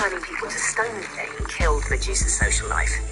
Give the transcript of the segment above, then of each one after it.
turning people to stone thing killed Medusa's social life.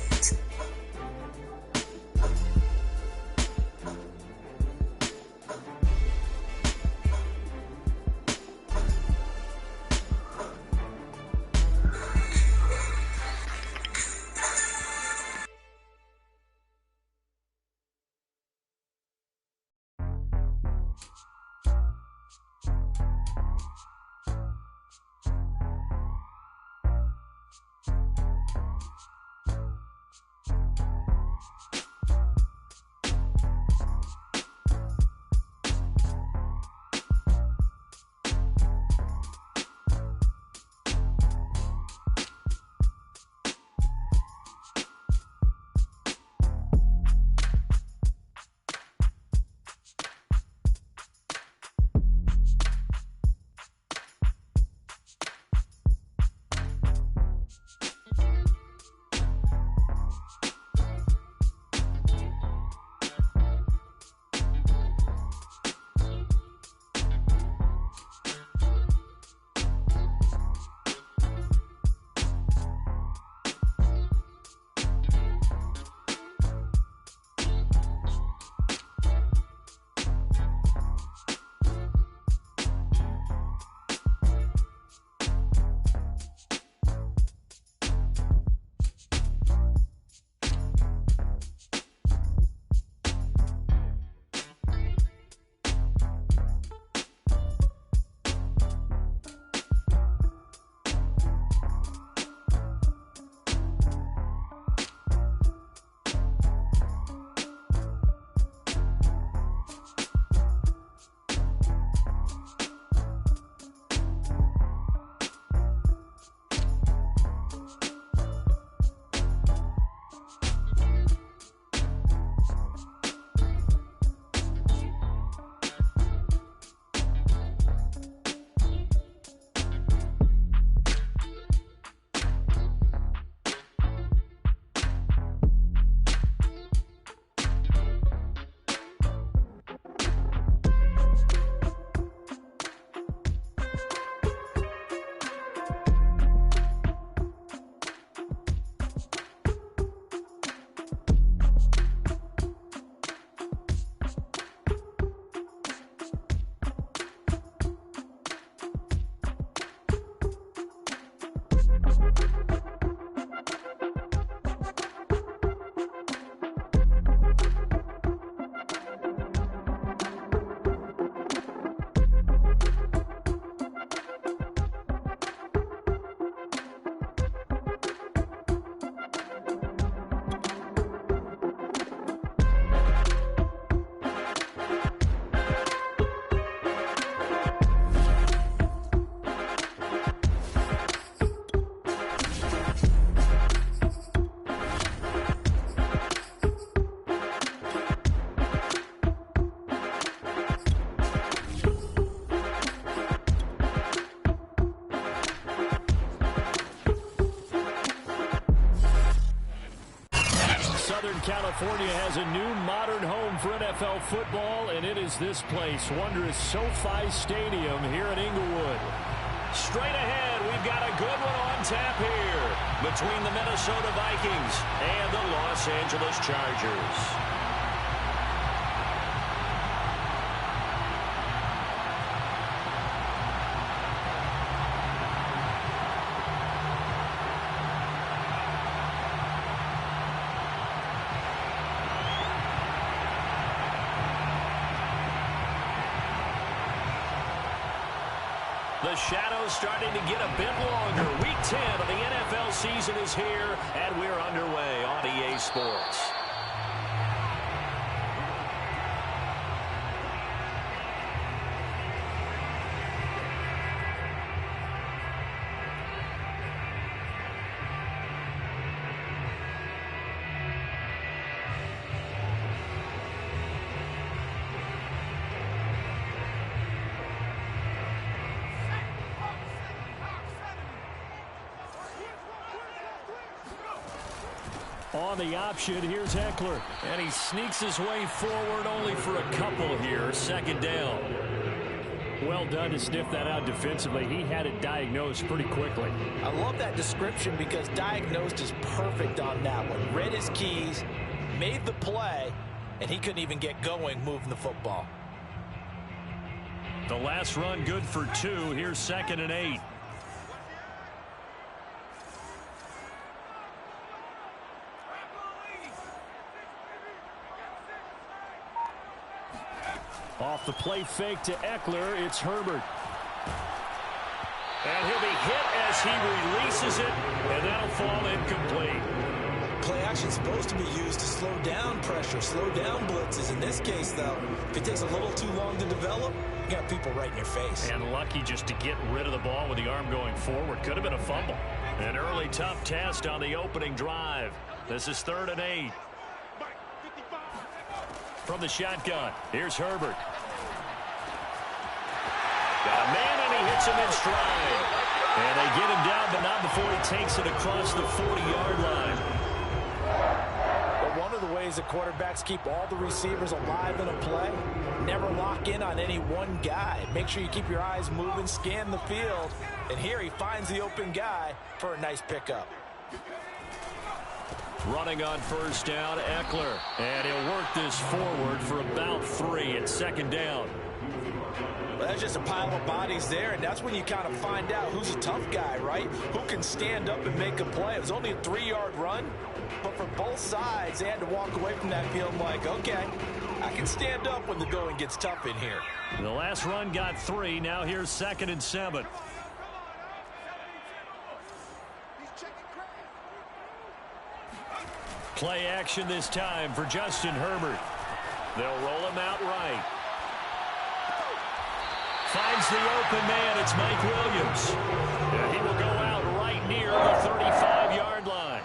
California has a new modern home for NFL football, and it is this place, wondrous SoFi Stadium here in Inglewood. Straight ahead, we've got a good one on tap here between the Minnesota Vikings and the Los Angeles Chargers. The shadow's starting to get a bit longer. Week 10 of the NFL season is here, and we're underway on EA Sports. On the option, here's Eckler. And he sneaks his way forward only for a couple here. Second down. Well done to sniff that out defensively. He had it diagnosed pretty quickly. I love that description because diagnosed is perfect on that one. Read his keys, made the play, and he couldn't even get going moving the football. The last run good for 2. Here's 2nd and 8. Off the play fake to Eckler, it's Herbert. And he'll be hit as he releases it, and that'll fall incomplete. Play action is supposed to be used to slow down pressure, slow down blitzes. In this case, though, if it takes a little too long to develop, you got people right in your face. And lucky just to get rid of the ball with the arm going forward. Could have been a fumble. An early tough test on the opening drive. This is 3rd and 8. From the shotgun, here's Herbert. Got a man, and he hits him in stride. And they get him down, but not before he takes it across the 40-yard line. But one of the ways that quarterbacks keep all the receivers alive in a play, never lock in on any one guy. Make sure you keep your eyes moving, scan the field. And here he finds the open guy for a nice pickup. Running on 1st down, Eckler. And he'll work this forward for about 3. It's 2nd down. Well, that's just a pile of bodies there, and that's when you kind of find out who's a tough guy, right? Who can stand up and make a play. It was only a 3-yard run, but for both sides, they had to walk away from that field like, okay, I can stand up when the going gets tough in here. The last run got 3. Now here's 2nd and 7. Play action this time for Justin Herbert. They'll roll him out right. Finds the open man. It's Mike Williams. And he will go out right near the 35-yard line.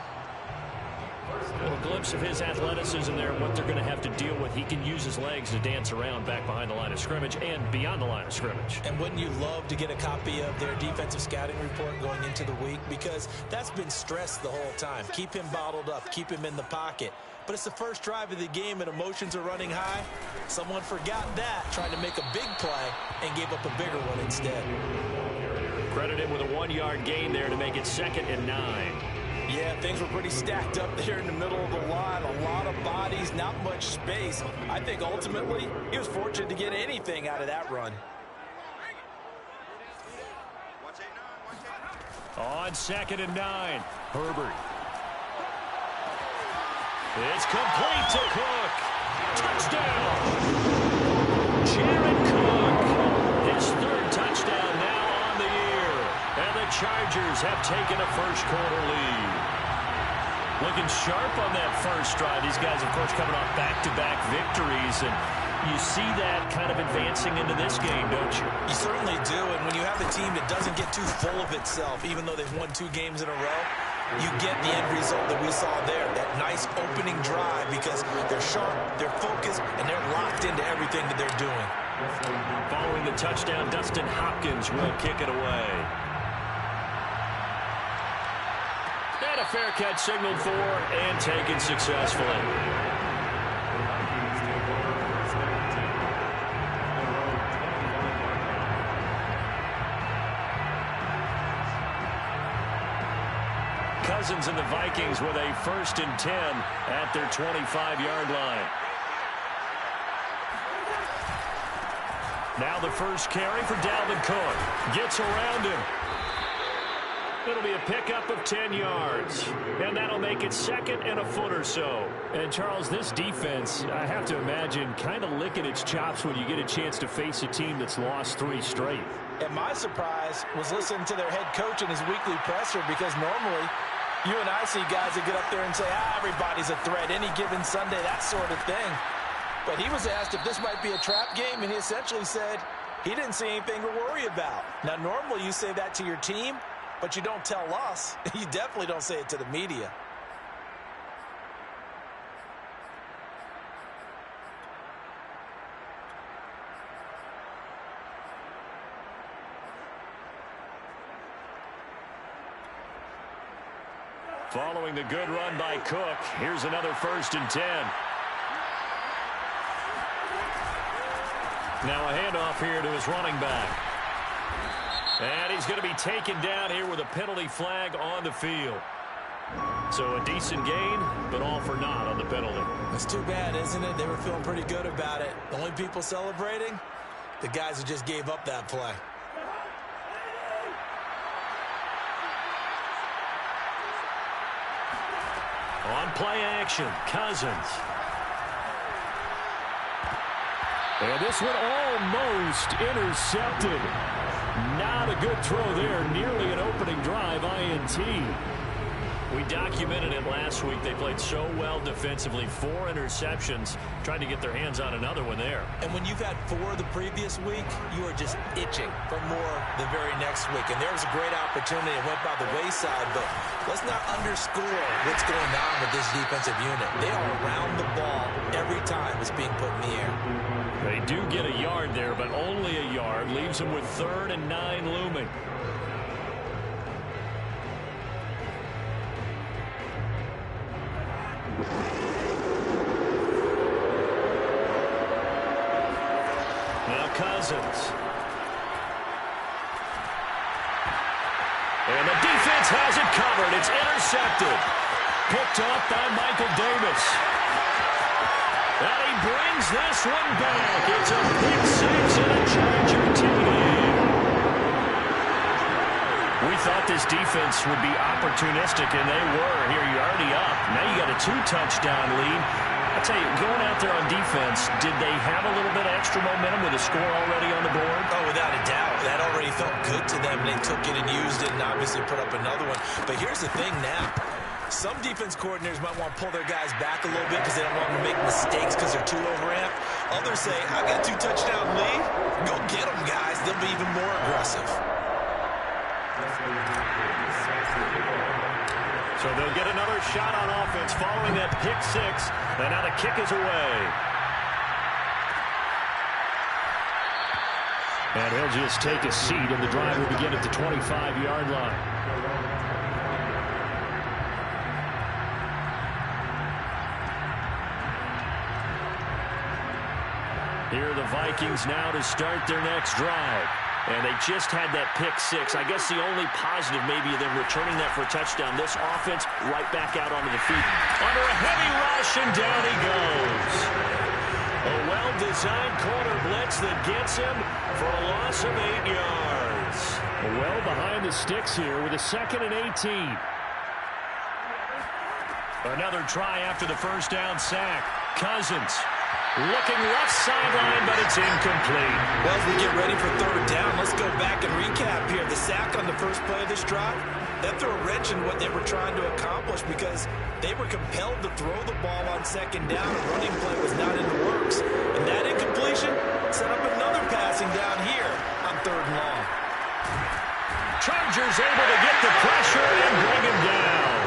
A little glimpse of his athleticism there, what they're going to have to deal with. He can use his legs to dance around back behind the line of scrimmage and beyond the line of scrimmage. And wouldn't you love to get a copy of their defensive scouting report going into the week? Because that's been stressed the whole time. Keep him bottled up. Keep him in the pocket. But it's the first drive of the game and emotions are running high. Someone forgot that, trying to make a big play, and gave up a bigger one instead. Credit him with a 1-yard gain there to make it 2nd and 9. Yeah, things were pretty stacked up there in the middle of the line. A lot of bodies, not much space. I think ultimately he was fortunate to get anything out of that run. On 2nd and 9, Herbert. It's complete to Cook. Touchdown! Jared Cook. His 3rd touchdown now on the year. And the Chargers have taken a first-quarter lead. Looking sharp on that first drive. These guys, of course, coming off back-to-back victories. And you see that kind of advancing into this game, don't you? You certainly do. And when you have a team that doesn't get too full of itself, even though they've won 2 games in a row, you get the end result that we saw there, that nice opening drive, because they're sharp, they're focused, and they're locked into everything that they're doing. Following the touchdown, Dustin Hopkins will kick it away. And a fair catch signaled for and taken successfully. Cousins and the Vikings with a 1st and 10 at their 25-yard line. Now the first carry for Dalvin Cook. Gets around him. It'll be a pickup of 10 yards. And that'll make it 2nd and a foot or so. And, Charles, this defense, I have to imagine, kind of licking its chops when you get a chance to face a team that's lost 3 straight. And my surprise was listening to their head coach in his weekly presser, because normally you and I see guys that get up there and say, everybody's a threat any given Sunday, that sort of thing. But he was asked if this might be a trap game, and he essentially said he didn't see anything to worry about. Now, normally you say that to your team, but you don't tell us. You definitely don't say it to the media. Following the good run by Cook, here's another 1st and 10. Now a handoff here to his running back. And he's going to be taken down here with a penalty flag on the field. So a decent gain, but all for naught on the penalty. That's too bad, isn't it? They were feeling pretty good about it. The only people celebrating, the guys who just gave up that play. On play action, Cousins. And this one almost intercepted. Not a good throw there. Nearly an opening drive, INT. We documented it last week. They played so well defensively. 4 interceptions. Tried to get their hands on another one there. And when you've had 4 the previous week, you are just itching for more the very next week. And there was a great opportunity. It went by the wayside, but let's not underscore what's going on with this defensive unit. They are around the ball every time it's being put in the air. They do get a yard there, but only a yard. Leaves them with 3rd and 9 looming. Now Cousins. And the defense has it covered. It's intercepted. Picked up by Michael Davis. And he brings this one back. It's a pick 6 and a Charger TD. We thought this defense would be opportunistic, and they were. Here, you're already up. Now you got a 2-touchdown lead. I tell you, going out there on defense, did they have a little bit of extra momentum with a score already on the board? Oh, without a doubt. That already felt good to them. They took it and used it and obviously put up another one. But here's the thing now. Some defense coordinators might want to pull their guys back a little bit because they don't want them to make mistakes because they're too overamped. Others say, I've got a 2-touchdown lead. Go get them, guys. They'll be even more aggressive. So they'll get another shot on offense following that pick 6. And now the kick is away. And he'll just take a seat, and the drive will begin at the 25-yard line. Here are the Vikings now to start their next drive. And they just had that pick 6. I guess the only positive maybe of them returning that for a touchdown. This offense right back out onto the feet. Under a heavy rush, and down he goes. A well-designed corner blitz that gets him for a loss of 8 yards. Well behind the sticks here with a 2nd and 18. Another try after the first down sack. Cousins. Looking left sideline, but it's incomplete. Well, as we get ready for 3rd down, let's go back and recap here. The sack on the first play of this drive, that threw a wrench in what they were trying to accomplish because they were compelled to throw the ball on 2nd down. A running play was not in the works. And that incompletion set up another passing down here on 3rd and long. Chargers able to get the pressure and bring him down.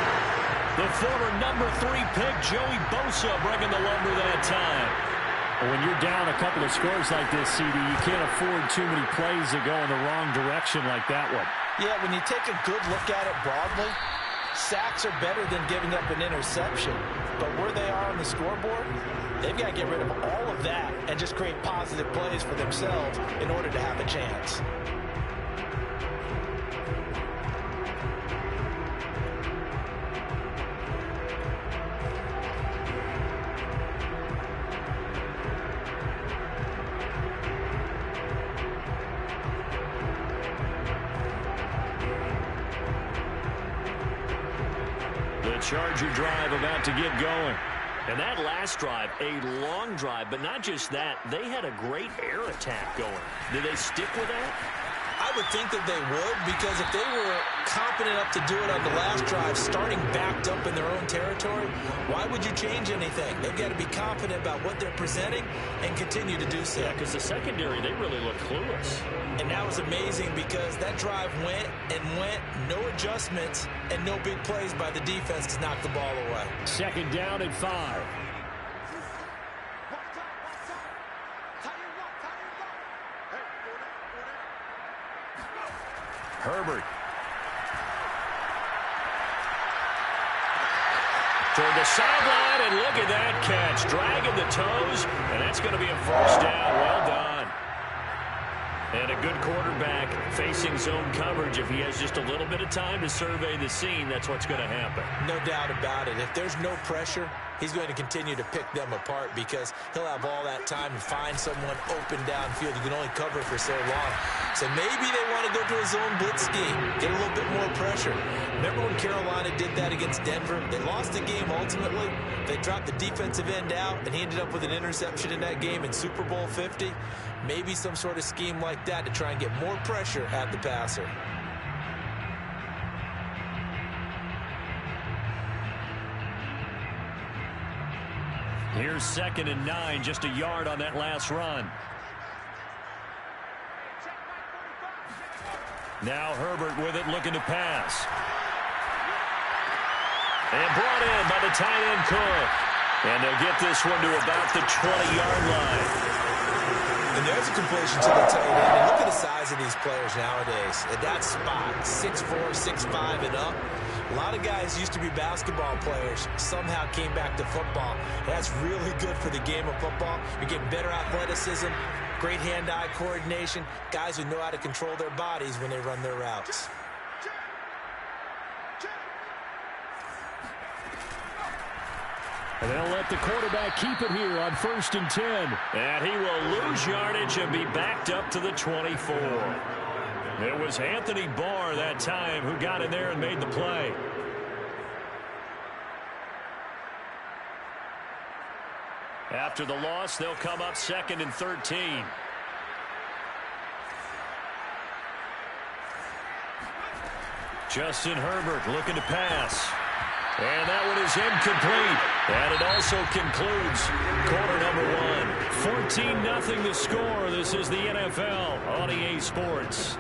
The former number 3 pick, Joey Bosa, bringing the lumber that time. When you're down a couple of scores like this, CD, you can't afford too many plays that go in the wrong direction like that one. Yeah, when you take a good look at it broadly, sacks are better than giving up an interception. But where they are on the scoreboard, they've got to get rid of all of that and just create positive plays for themselves in order to have a chance. Charger drive about to get going. And that last drive, a long drive, but not just that, they had a great air attack going. Did they stick with that? I would think that they would, because if they were confident enough to do it on the last drive, starting backed up in their own territory, why would you change anything? They've got to be confident about what they're presenting and continue to do so. Yeah, because the secondary, they really look clueless. And that was amazing because that drive went and went, no adjustments, and no big plays by the defense to knock the ball away. 2nd down and 5. Herbert. Toward the sideline, and look at that catch. Dragging the toes, and that's going to be a 1st down. Well done. And a good quarterback facing zone coverage. If he has just a little bit of time to survey the scene, that's what's going to happen. No doubt about it. If there's no pressure, he's going to continue to pick them apart because he'll have all that time to find someone open downfield. You can only cover for so long. So maybe they want to go to a zone blitz scheme, get a little bit more pressure. Remember when Carolina did that against Denver? They lost the game ultimately. They dropped the defensive end out, and he ended up with an interception in that game in Super Bowl 50. Maybe some sort of scheme like that to try and get more pressure at the passer. Here's 2nd and 9, just a yard on that last run. Now Herbert with it, looking to pass. And brought in by the tight end Cook. And they'll get this one to about the 20-yard line. And there's a completion to the tight end. And look at the size of these players nowadays. At that spot, 6'4", 6'5", and up. A lot of guys used to be basketball players, somehow came back to football. That's really good for the game of football. You're getting better athleticism, great hand-eye coordination, guys who know how to control their bodies when they run their routes. And they'll let the quarterback keep it here on 1st and 10. And he will lose yardage and be backed up to the 24. It was Anthony Barr that time who got in there and made the play. After the loss, they'll come up 2nd and 13. Justin Herbert looking to pass. And that one is incomplete. And it also concludes quarter number 1. 14-0 the score. This is the NFL on EA Sports.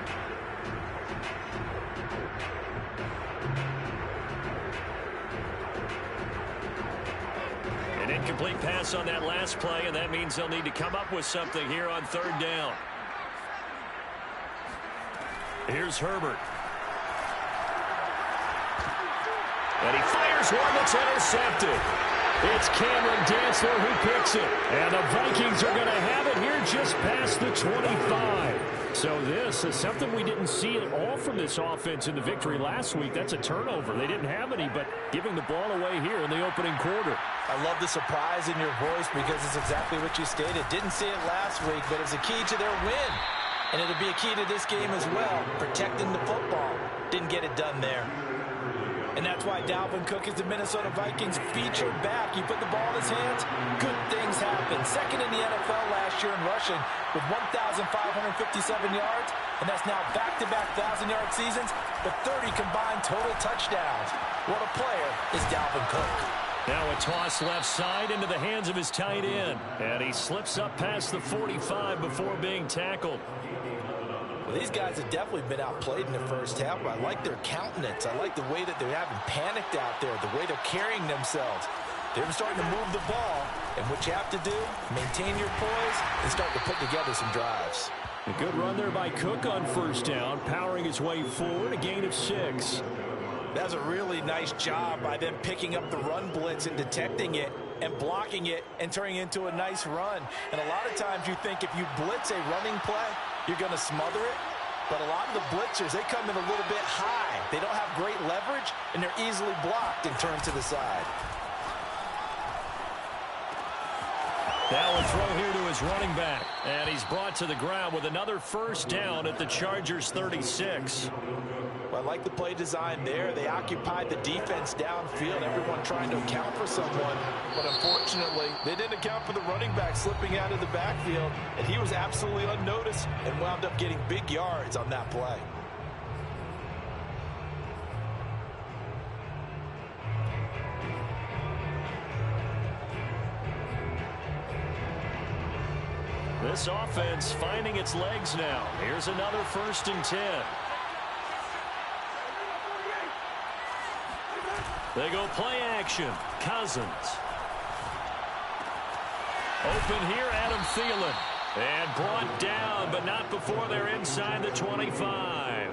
An incomplete pass on that last play, and that means they'll need to come up with something here on 3rd down. Here's Herbert. And he fires one that's intercepted. It's Cameron Dantzler who picks it. And the Vikings are going to have it here just past the 25. So this is something we didn't see at all from this offense in the victory last week. That's a turnover. They didn't have any, but giving the ball away here in the opening quarter. I love the surprise in your voice because it's exactly what you stated. Didn't see it last week, but it was a key to their win. And it'll be a key to this game as well, protecting the football. Didn't get it done there. And that's why Dalvin Cook is the Minnesota Vikings featured back. You put the ball in his hands, good things happen. 2nd in the NFL last year in rushing with 1,557 yards. And that's now back-to-back 1,000-yard seasons, but 30 combined total touchdowns. What a player is Dalvin Cook. Now a toss left side into the hands of his tight end. And he slips up past the 45 before being tackled. Well, these guys have definitely been outplayed in the first half, but I like their countenance. I like the way that they haven't panicked out there, the way they're carrying themselves. They're starting to move the ball, and what you have to do, maintain your poise and start to put together some drives. A good run there by Cook on 1st down, powering his way forward, a gain of 6. That's a really nice job by them picking up the run blitz and detecting it and blocking it and turning it into a nice run. And a lot of times you think if you blitz a running play, you're going to smother it. But a lot of the blitzers, they come in a little bit high. They don't have great leverage, and they're easily blocked and turned to the side. Now a throw here to his running back. And he's brought to the ground with another 1st down at the Chargers' 36. Well, I like the play design there. They occupied the defense downfield, everyone trying to account for someone. But unfortunately, they didn't account for the running back slipping out of the backfield. And he was absolutely unnoticed and wound up getting big yards on that play. This offense finding its legs now. Here's another 1st and 10. They go play action. Cousins. Open here, Adam Thielen. And brought down, but not before they're inside the 25.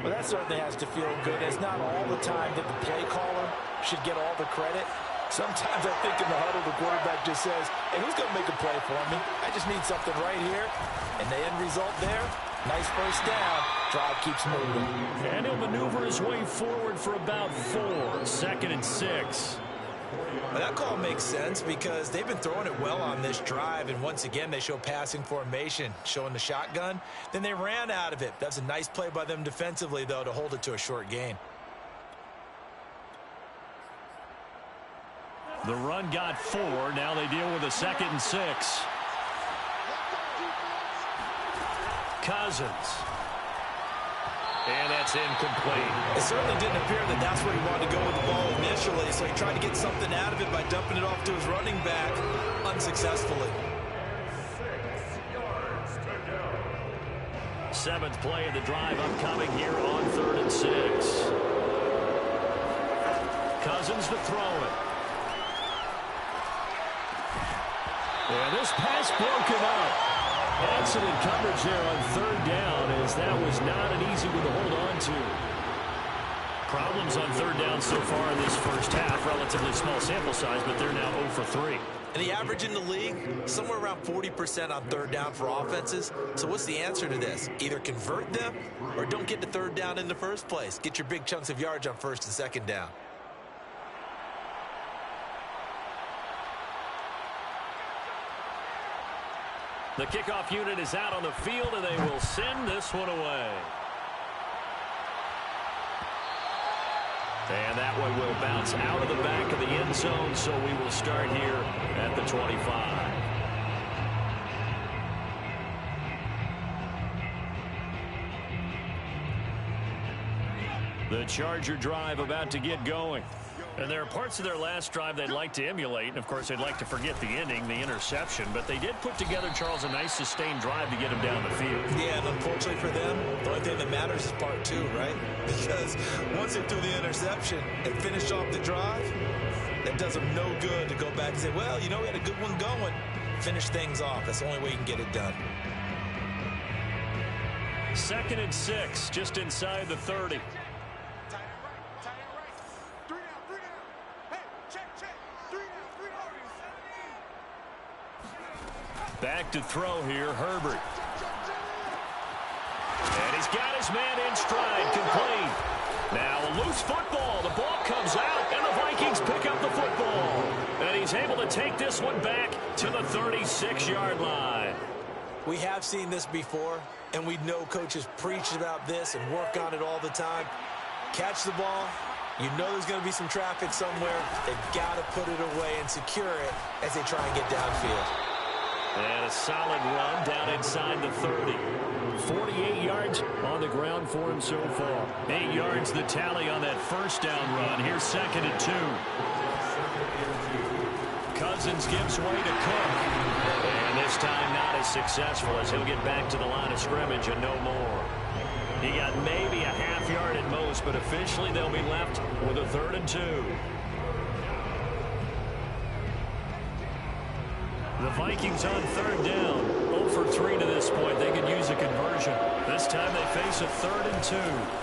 Well, that certainly has to feel good. It's not all the time that the play caller should get all the credit. Sometimes I think in the huddle, the quarterback just says, hey, who's going to make a play for me? I just need something right here. And the end result there, nice first down. Drive keeps moving. And he'll maneuver his way forward for about 4. 2nd and 6. Well, that call makes sense because they've been throwing it well on this drive, and once again they show passing formation, showing the shotgun. Then they ran out of it. That's a nice play by them defensively, though, to hold it to a short gain. The run got 4. Now they deal with a 2nd and 6. Cousins. And that's incomplete. It certainly didn't appear that that's where he wanted to go with the ball initially, so he tried to get something out of it by dumping it off to his running back unsuccessfully. 7th play of the drive upcoming here on 3rd and 6. Cousins to throw it. And this pass broken up. Excellent coverage there on 3rd down, as that was not an easy one to hold on to. Problems on 3rd down so far in this first half. Relatively small sample size, but they're now 0 for 3. And the average in the league, somewhere around 40% on 3rd down for offenses. So what's the answer to this? Either convert them or don't get to 3rd down in the first place. Get your big chunks of yards on 1st and 2nd down. The kickoff unit is out on the field, and they will send this one away. And that one will bounce out of the back of the end zone, so we will start here at the 25. The Charger drive about to get going. And there are parts of their last drive they'd like to emulate. And, of course, they'd like to forget the ending, the interception. But they did put together, Charles, a nice sustained drive to get them down the field. Yeah, and unfortunately for them, the only thing that matters is part 2, right? Because once they threw the interception and finished off the drive, that does them no good to go back and say, well, you know, we had a good one going. Finish things off. That's the only way you can get it done. 2nd and 6, just inside the 30. Back to throw here, Herbert. And he's got his man in stride, complete. Now a loose football. The ball comes out, and the Vikings pick up the football. And he's able to take this one back to the 36-yard line. We have seen this before, and we know coaches preach about this and work on it all the time. Catch the ball. You know there's going to be some traffic somewhere. They've got to put it away and secure it as they try and get downfield. And a solid run down inside the 30. 48 yards on the ground for him so far. 8 yards the tally on that first down run. Here's 2nd and 2. Cousins gives way to Cook. And this time not as successful, as he'll get back to the line of scrimmage and no more. He got maybe a half yard at most, but officially they'll be left with a 3rd and 2. The Vikings on 3rd down. 0 for 3 to this point. They could use a conversion. This time they face a 3rd and 2.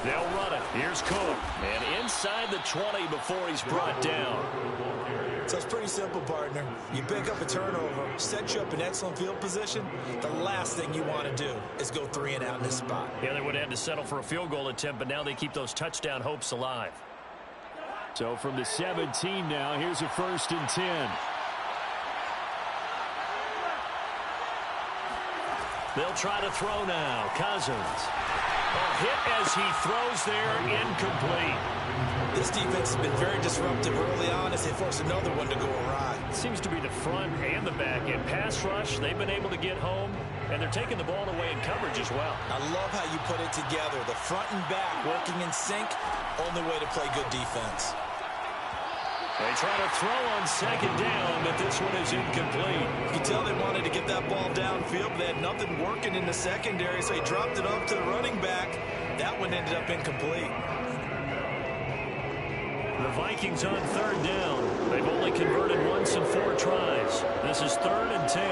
They'll run it. Here's Cook. And inside the 20 before he's brought down. So it's pretty simple, partner. You pick up a turnover, set you up in excellent field position. The last thing you want to do is go 3 and out in this spot. Yeah, they would have had to settle for a field goal attempt, but now they keep those touchdown hopes alive. So from the 17 now, here's a 1st and 10. They'll try to throw now. Cousins. A hit as he throws there, incomplete. This defense has been very disruptive early on as they force another one to go awry. It seems to be the front and the back end. Pass rush, they've been able to get home, and they're taking the ball away in coverage as well. I love how you put it together. The front and back working in sync, only way to play good defense. They try to throw on 2nd down, but this one is incomplete. You can tell they wanted to get that ball downfield, but they had nothing working in the secondary, so he dropped it off to the running back. That one ended up incomplete. The Vikings on 3rd down. They've only converted once in 4 tries. This is 3rd and 10.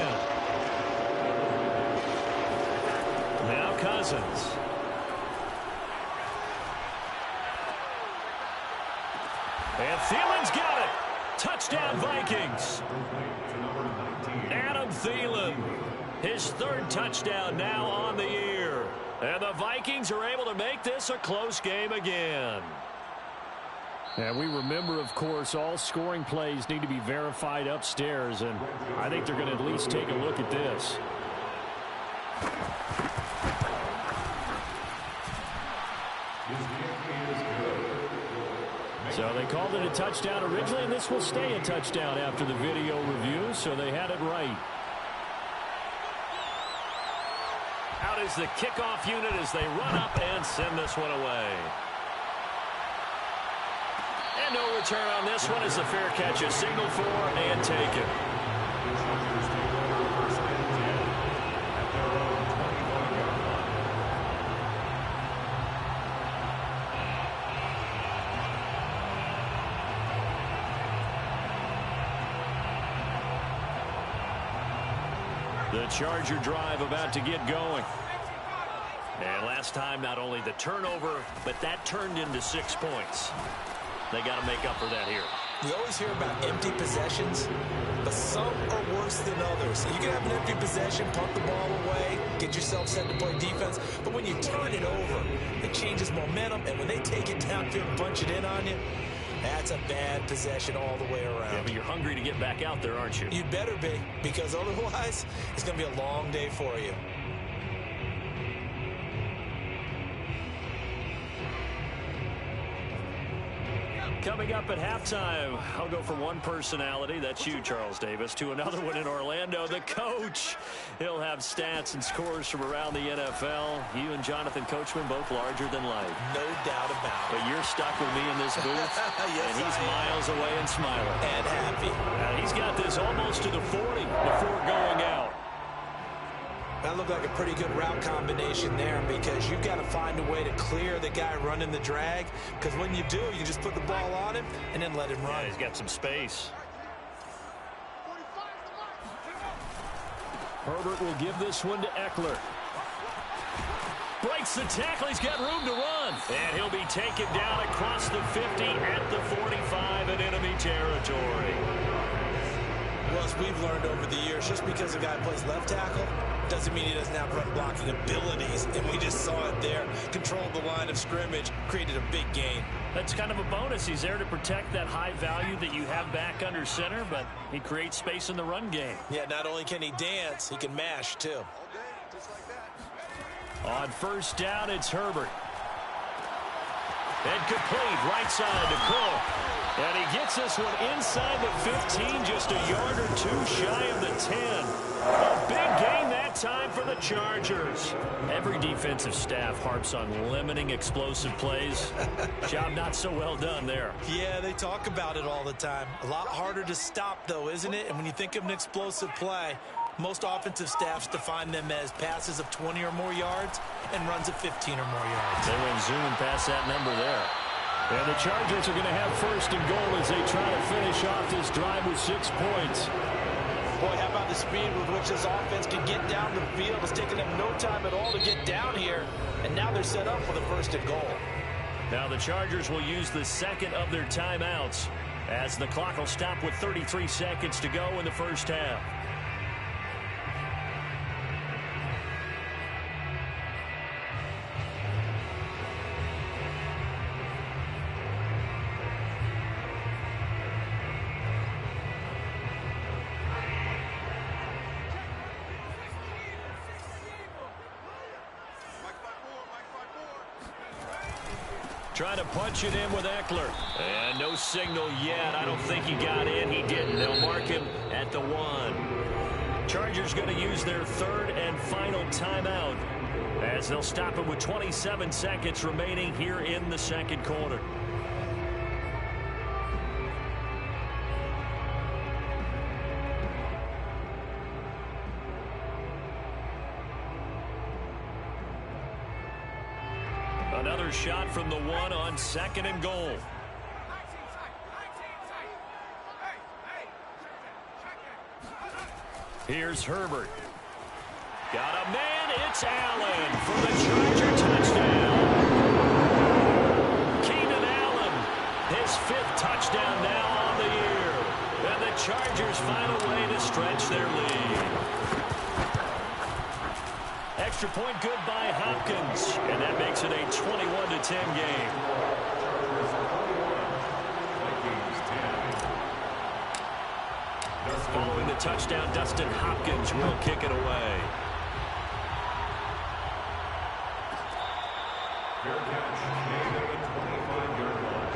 Now Cousins. And Thielen's got it. Touchdown, Vikings. Adam Thielen, his third touchdown now on the year. And the Vikings are able to make this a close game again. And we remember, of course, all scoring plays need to be verified upstairs, and I think they're going to at least take a look at this. So they called it a touchdown originally, and this will stay a touchdown after the video review, so they had it right. Out is the kickoff unit as they run up and send this one away. And no return on this one as the fair catch is signaled for and taken. The Charger drive about to get going. And last time, not only the turnover, but that turned into 6 points. They got to make up for that here. We always hear about empty possessions, but some are worse than others. You can have an empty possession, pump the ball away, get yourself set to play defense, but when you turn it over, it changes momentum, and when they take it downfield and punch it in on you, that's a bad possession all the way around. Yeah, but you're hungry to get back out there, aren't you? You'd better be, because otherwise, it's going to be a long day for you. Coming up at halftime, I'll go from one personality, that's you, Charles Davis, to another one in Orlando, the coach. He'll have stats and scores from around the NFL. You and Jonathan Coachman, both larger than life. No doubt about it. But you're stuck with me in this booth, yes, and he's miles away and smiling. And happy. He's got this almost to the 40 before going out. That looked like a pretty good route combination there because you've got to find a way to clear the guy running the drag, because when you do, you just put the ball on him and then let him run. Yeah, he's got some space. Herbert will give this one to Eckler. Breaks the tackle. He's got room to run. And he'll be taken down across the 50 at the 45 in enemy territory. Well, as we've learned over the years, just because a guy plays left tackle doesn't mean he doesn't have run blocking abilities. And we just saw it there. Controlled the line of scrimmage, created a big gain. That's kind of a bonus. He's there to protect that high value that you have back under center, but he creates space in the run game. Yeah, not only can he dance, he can mash, too. On first down, it's Herbert. And complete, right side to Cook. And he gets this one inside the 15, just a yard or two shy of the 10. A big gain that time for the Chargers. Every defensive staff harps on limiting explosive plays. Job not so well done there. Yeah, they talk about it all the time. A lot harder to stop, though, isn't it? And when you think of an explosive play, most offensive staffs define them as passes of 20 or more yards and runs of 15 or more yards. They went zooming past that number there. And the Chargers are going to have first and goal as they try to finish off this drive with 6 points. Boy, how about the speed with which this offense can get down the field? It's taken them no time at all to get down here, and now they're set up for the first and goal. Now the Chargers will use the second of their timeouts as the clock will stop with 33 seconds to go in the first half. Trying to punch it in with Eckler. And no signal yet. I don't think he got in. He didn't. They'll mark him at the 1. Chargers going to use their third and final timeout as they'll stop him with 27 seconds remaining here in the second quarter. Another shot from the 1 on second and goal. Here's Herbert. Got a man. It's Allen for the Charger touchdown. Keenan Allen, his 5th touchdown now on the year. And the Chargers find a way to stretch their lead. Extra point good by Hopkins. And that makes it a 21-10 game. Following the touchdown, Dustin Hopkins will kick it away. Fair catch made at the 25-yard line.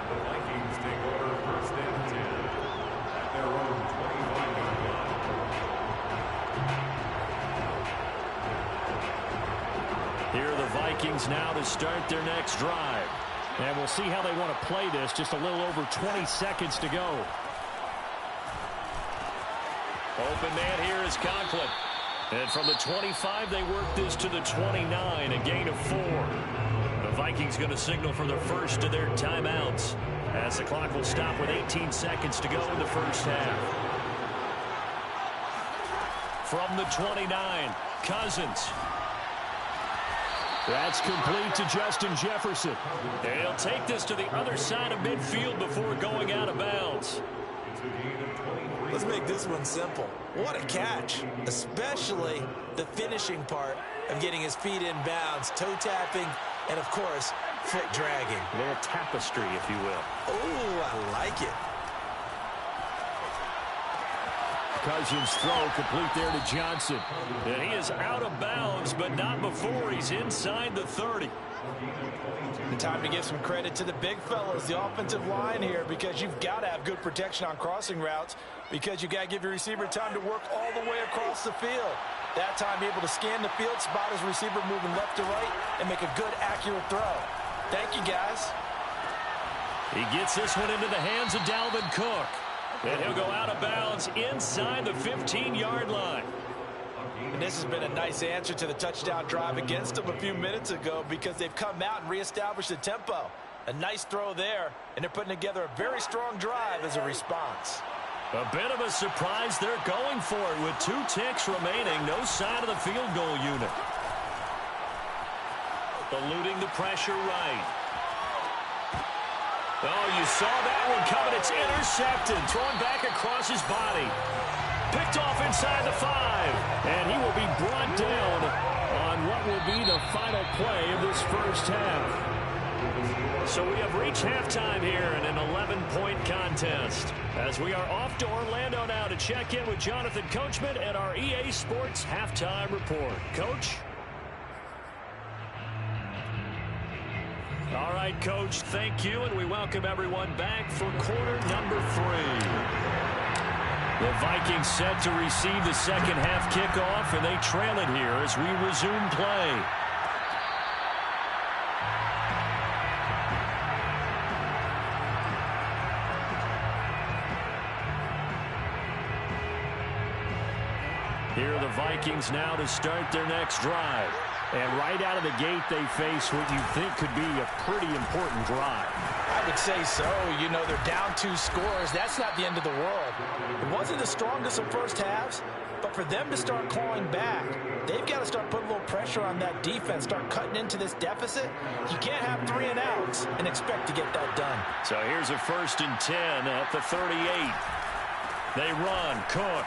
The Vikings take over first and 10 at their own 25-yard line. Here are the Vikings now to start their next drive. And we'll see how they want to play this. Just a little over 20 seconds to go. Open man here is Conklin. And from the 25, they work this to the 29, a gain of 4. The Vikings going to signal for the first of their timeouts, as the clock will stop with 18 seconds to go in the first half. From the 29, Cousins. That's complete to Justin Jefferson. And he'll take this to the other side of midfield before going out of bounds. Let's make this one simple. What a catch, especially the finishing part of getting his feet in bounds, toe tapping, and of course, foot dragging. A little tapestry, if you will. Oh, I like it. Cousins throw complete there to Johnson. And he is out of bounds, but not before he's inside the 30. The time to give some credit to the big fellas, the offensive line here, because you've got to have good protection on crossing routes, because you've got to give your receiver time to work all the way across the field. That time, able to scan the field, spot his receiver moving left to right, and make a good, accurate throw. Thank you, guys. He gets this one into the hands of Dalvin Cook. And he'll go out of bounds inside the 15-yard line. And this has been a nice answer to the touchdown drive against them a few minutes ago, because they've come out and reestablished the tempo. A nice throw there, and they're putting together a very strong drive as a response. A bit of a surprise. They're going for it with 2 ticks remaining. No sign of the field goal unit. Eluding the pressure right. Oh, you saw that one coming. It's intercepted. Thrown back across his body. Picked off inside the 5. And he will be brought down on what will be the final play of this first half. So we have reached halftime here in an 11-point contest, as we are off to Orlando now to check in with Jonathan Coachman and our EA Sports Halftime Report. Coach? All right, Coach, thank you, and we welcome everyone back for quarter number 3. The Vikings set to receive the second half kickoff, and they trail it here as we resume play. Here are the Vikings now to start their next drive. And right out of the gate, they face what you think could be a pretty important drive. I would say so. You know, they're down 2 scores. That's not the end of the world. It wasn't the strongest of first halves, but for them to start clawing back, they've got to start putting a little pressure on that defense, start cutting into this deficit. You can't have 3 and outs and expect to get that done. So here's a 1st and 10 at the 38. They run. Cook.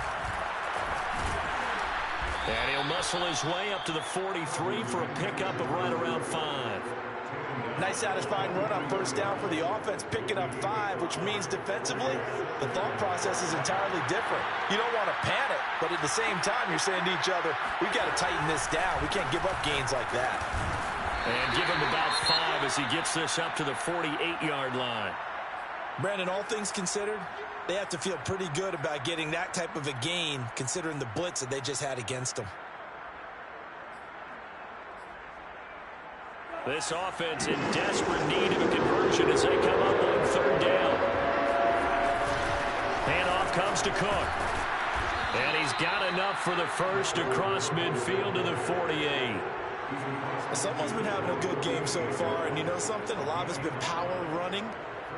And he'll muscle his way up to the 43 for a pickup of right around 5. Nice satisfying run on first down for the offense, picking up 5, which means defensively, the thought process is entirely different. You don't want to panic, but at the same time, you're saying to each other, we've got to tighten this down. We can't give up gains like that. And give him about 5 as he gets this up to the 48-yard line. Brandon, all things considered, they have to feel pretty good about getting that type of a gain, considering the blitz that they just had against them. This offense in desperate need of a conversion as they come up on 3rd down. Handoff comes to Cook. And he's got enough for the first across midfield to the 48. Someone's been having a good game so far, and you know something? A lot of it's been power running.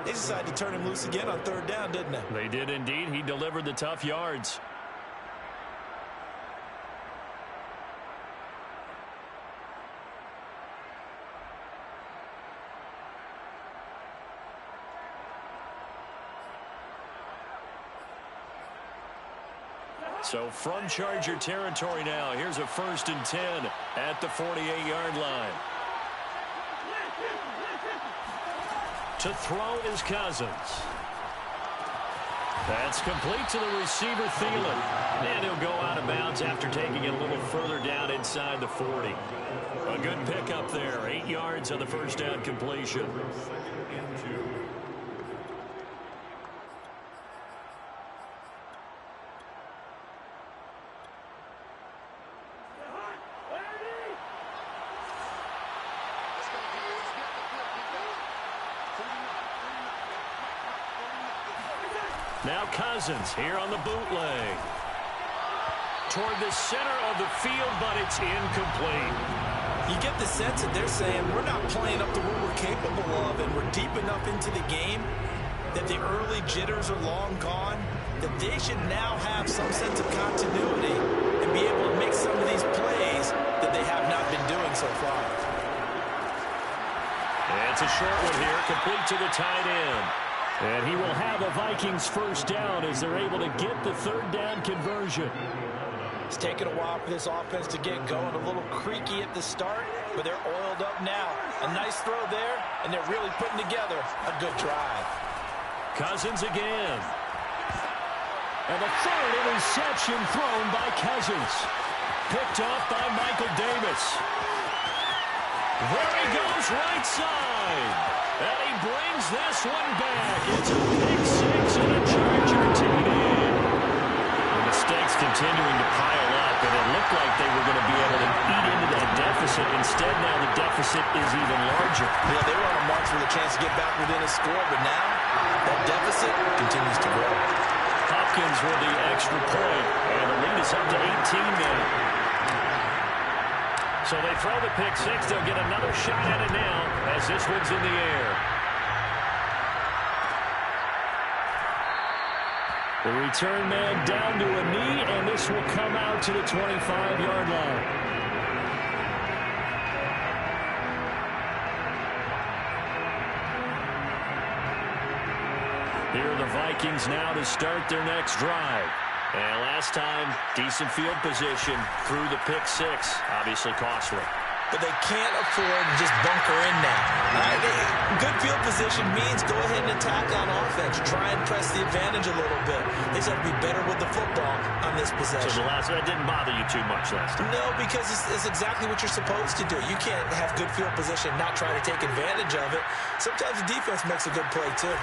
They decided to turn him loose again on 3rd down, didn't they? They did indeed. He delivered the tough yards. So from Charger territory now, here's a 1st and 10 at the 48-yard line. To throw is Cousins. That's complete to the receiver, Thielen. And he'll go out of bounds after taking it a little further down inside the 40. A good pickup there. 8 yards on the first down completion. Now Cousins here on the bootleg. Toward the center of the field, but it's incomplete. You get the sense that they're saying we're not playing up to what we're capable of, and we're deep enough into the game that the early jitters are long gone, that they should now have some sense of continuity and be able to make some of these plays that they have not been doing so far. And it's a short one here, complete to the tight end. And he will have a Vikings first down as they're able to get the 3rd down conversion. It's taken a while for this offense to get going. A little creaky at the start, but they're oiled up now. A nice throw there, and they're really putting together a good drive. Cousins again. And the 3rd interception thrown by Cousins. Picked off by Michael Davis. There he goes, right side. And he brings this one back. It's a pick 6 and a Charger TD. The mistakes continuing to pile up, and it looked like they were going to be able to eat into that deficit. Instead, now the deficit is even larger. Yeah, they were on a march with a chance to get back within a score, but now that deficit continues to grow. Hopkins with the extra point, and the lead is up to 18 now. So they throw the pick 6. They'll get another shot at it now as this one's in the air. The return man down to a knee, and this will come out to the 25-yard line. Here are the Vikings now to start their next drive. And last time, decent field position through the pick 6. Obviously costly. But they can't afford to just bunker in now. Good field position means go ahead and attack on offense. Try and press the advantage a little bit. They just have to be better with the football on this possession. So that didn't bother you too much last time? No, because it's exactly what you're supposed to do. You can't have good field position and not try to take advantage of it. Sometimes the defense makes a good play, too.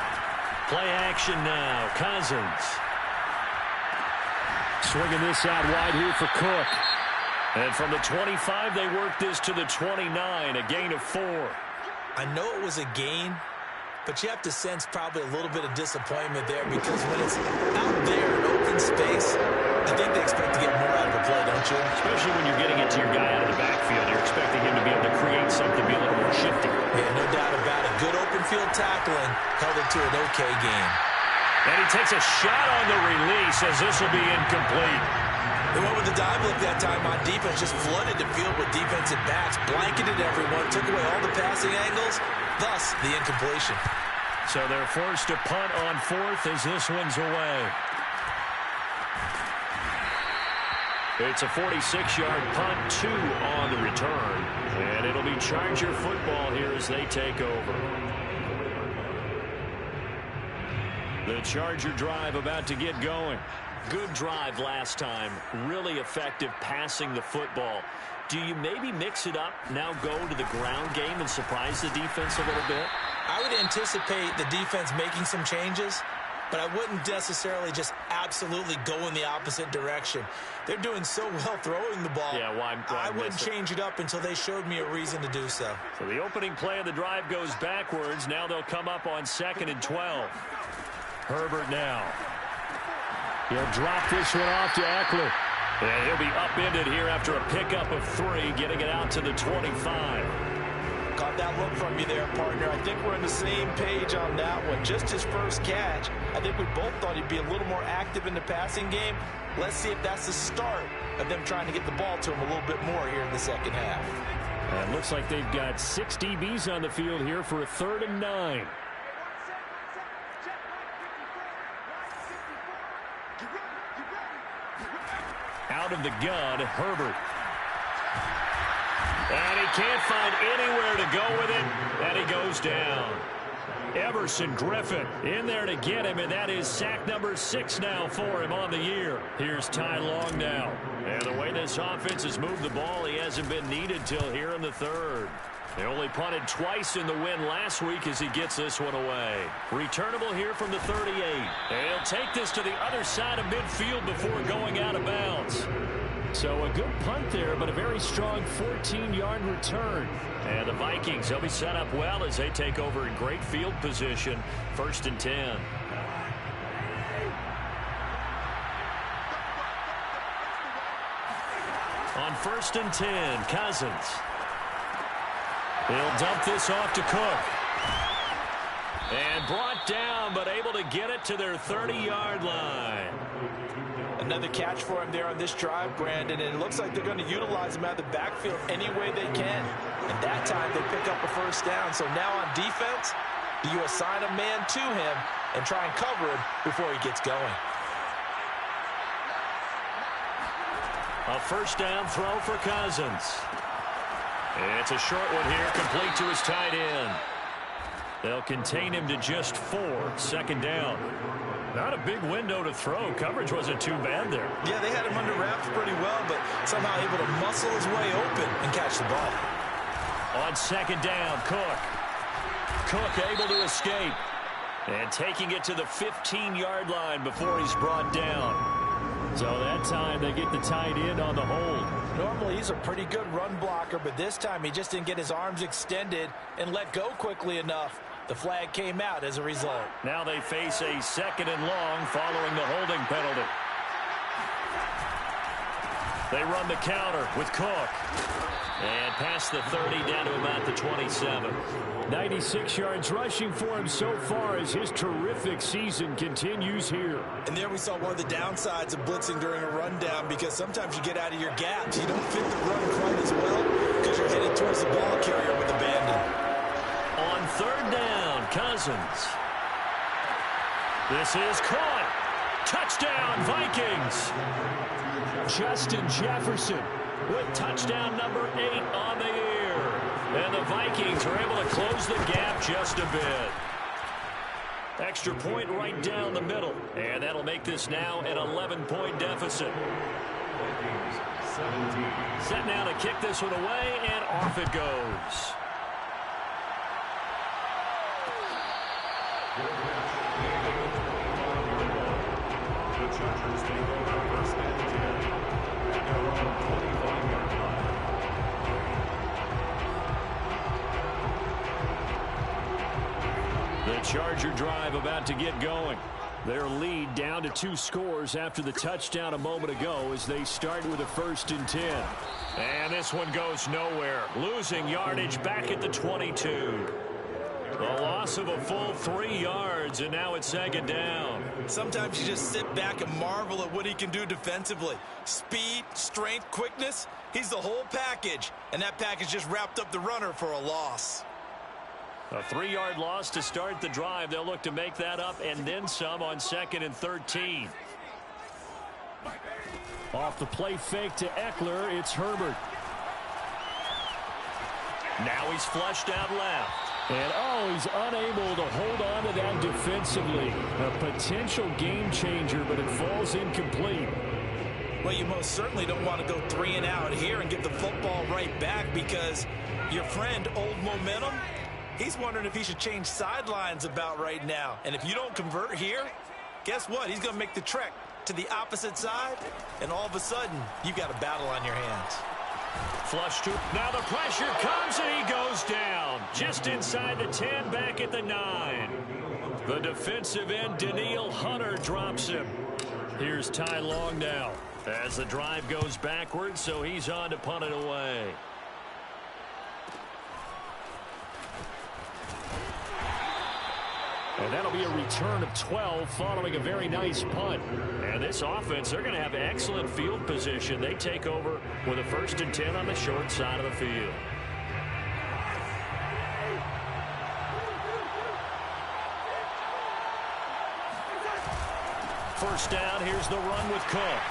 Play action now. Cousins. Swinging this out wide here for Cook. And from the 25, they work this to the 29, a gain of 4. I know it was a gain, but you have to sense probably a little bit of disappointment there because when it's out there in open space, I think they expect to get more out of the play, don't you? Especially when you're getting it to your guy out of the backfield. You're expecting him to be able to create something, be a little more shifty. Yeah, no doubt about it. Good open field tackling held it to an okay game. And he takes a shot on the release as this will be incomplete. They went with the dive look that time on defense, just flooded the field with defensive backs, blanketed everyone, took away all the passing angles, thus the incompletion. So they're forced to punt on 4th as this one's away. It's a 46-yard punt, 2 on the return. And it'll be Charger football here as they take over. The Charger drive about to get going. Good drive last time. Really effective passing the football. Do you maybe mix it up, now go to the ground game and surprise the defense a little bit? I would anticipate the defense making some changes, but I wouldn't necessarily just absolutely go in the opposite direction. They're doing so well throwing the ball. Yeah, why I wouldn't change it up until they showed me a reason to do so. So the opening play of the drive goes backwards. Now they'll come up on 2nd and 12. Herbert now. He'll drop this one off to Eckler. And he'll be upended here after a pickup of 3, getting it out to the 25. Caught that look from you there, partner. I think we're on the same page on that one. Just his first catch. I think we both thought he'd be a little more active in the passing game. Let's see if that's the start of them trying to get the ball to him a little bit more here in the second half. And it looks like they've got 6 DBs on the field here for a 3rd and 9. Out of the gun, Herbert. And he can't find anywhere to go with it, and he goes down. Everson Griffin in there to get him, and that is sack number 6 now for him on the year. Here's Ty Long now. And the way this offense has moved the ball, he hasn't been needed till here in the third. They only punted twice in the win last week as he gets this one away. Returnable here from the 38. And he'll take this to the other side of midfield before going out of bounds. So a good punt there, but a very strong 14-yard return. And the Vikings, they'll be set up well as they take over in great field position. 1st and 10. On 1st and 10, Cousins. He'll dump this off to Cook. And brought down, but able to get it to their 30-yard line. Another catch for him there on this drive, Brandon, and it looks like they're going to utilize him out of the backfield any way they can. And that time they pick up a 1st down. So now on defense, you assign a man to him and try and cover him before he gets going. A 1st down throw for Cousins. It's a short one here, complete to his tight end. They'll contain him to just 4. 2nd down. Not a big window to throw. Coverage wasn't too bad there. Yeah, they had him under wraps pretty well, but somehow able to muscle his way open and catch the ball. On 2nd down, Cook. Cook able to escape. And taking it to the 15-yard line before he's brought down. So that time they get the tight end on the hold. Normally he's a pretty good run blocker, but this time he just didn't get his arms extended and let go quickly enough. The flag came out as a result. Now they face a 2nd and long following the holding penalty. They run the counter with Cook. And past the 30 down to about the 27. 96 yards rushing for him so far as his terrific season continues here. And there we saw one of the downsides of blitzing during a rundown, because sometimes you get out of your gaps. You don't fit the run quite as well because you're headed towards the ball carrier with abandon. On 3rd down, Cousins. This is caught. Touchdown, Vikings. Justin Jefferson with touchdown number 8 on the year. And the Vikings are able to close the gap just a bit. Extra point right down the middle. And that'll make this now an 11-point deficit. Set now to kick this one away, and off it goes. The Chargers take over 1st and 10 at their own 25-yard line. The Charger drive about to get going. Their lead down to 2 scores after the touchdown a moment ago as they start with a 1st and 10. And this one goes nowhere. Losing yardage back at the 22. The loss of a full 3 yards, and now it's 2nd down. Sometimes you just sit back and marvel at what he can do defensively. Speed, strength, quickness, he's the whole package. And that package just wrapped up the runner for a loss. A 3-yard loss to start the drive. They'll look to make that up and then some on 2nd and 13. Off the play fake to Eckler, it's Herbert. Now he's flushed out left. And, he's unable to hold on to that defensively. A potential game changer, but it falls incomplete. Well, you most certainly don't want to go 3 and out here and get the football right back, because your friend, Old Momentum, he's wondering if he should change sidelines about right now. And if you don't convert here, guess what? He's going to make the trek to the opposite side, and all of a sudden, you've got a battle on your hands. Flush to. Now the pressure comes, and he goes down. Just inside the 10, back at the 9. The defensive end, Daniil Hunter, drops him. Here's Ty Long now as the drive goes backwards, so he's on to punt it away. And that'll be a return of 12 following a very nice punt. And this offense, they're going to have excellent field position. They take over with a 1st and 10 on the short side of the field. First down, here's the run with Cook.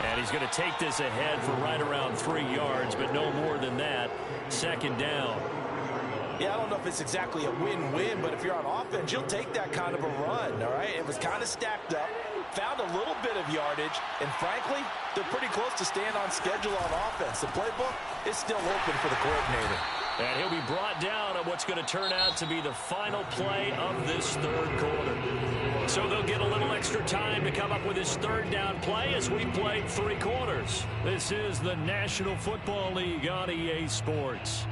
And he's going to take this ahead for right around 3 yards, but no more than that. Second down. Yeah, I don't know if it's exactly a win-win, but if you're on offense, you'll take that kind of a run, all right? It was kind of stacked up, found a little bit of yardage, and frankly, they're pretty close to staying on schedule on offense. The playbook is still open for the coordinator. And he'll be brought down on what's going to turn out to be the final play of this third quarter. So they'll get a little extra time to come up with his third down play as we played 3 quarters. This is the National Football League on EA Sports.